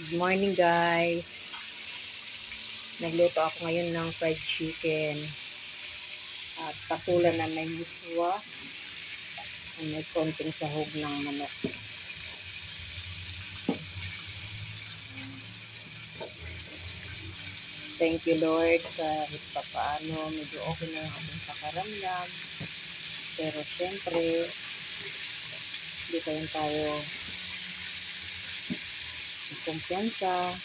Good morning guys. Nagluto ako ngayon ng fried chicken. At patulan na may miswa. At may konting sahog ng manok. Thank you Lord kahit papaano medyo okay na yung ating pakaramdam. Pero syempre hindi pa rin tayo kumpiyansa.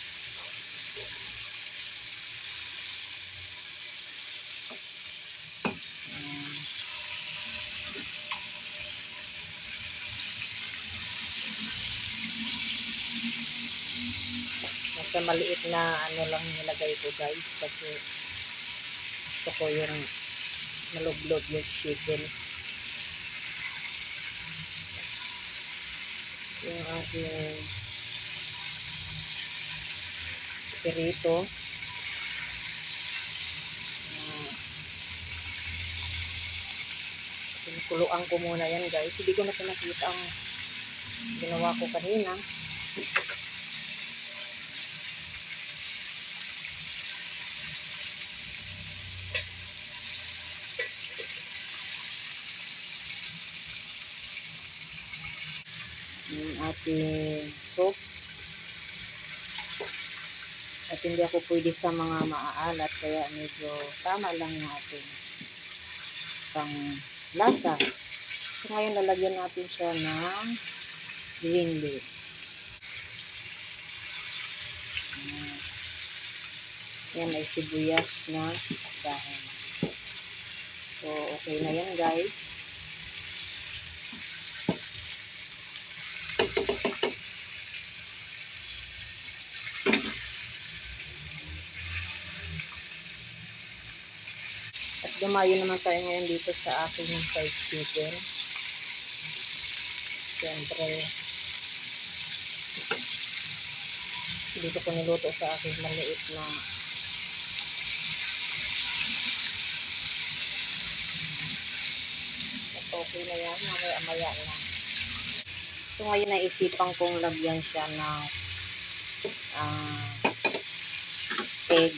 Nasa maliit na ano lang nilagay ko guys kasi gusto ko yung malublob yung chicken. Yung aking pirito. Kuluan ko muna yan guys. Hindi ko na pinakita ang ginawa ko kanina. Yung ating soup. At hindi ako pwede sa mga maaalat kaya medyo tama lang yung ating pang lasa. So ngayon lalagyan natin siya ng green leaf. Yan ay sibuyas na dahon. So okay na yan guys. At dumayo naman tayo ngayon dito sa aking fried chicken. Siyempre, dito ko niluto sa aking maliit na at okay na yan, mamaya na. So ngayon naisipan kong lagyan siya ng egg.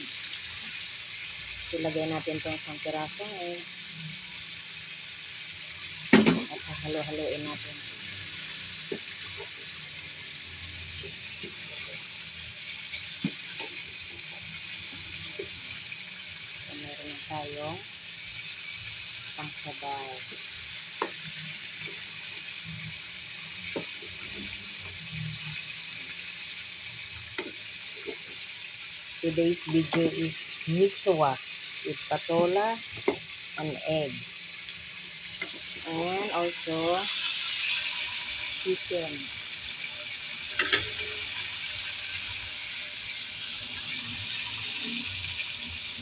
Ilagay natin itong isang piraso ngayon. At halo-haloin natin. So, meron na tayong pangsabaw. Today's video is miswa with patola and egg. And also chicken.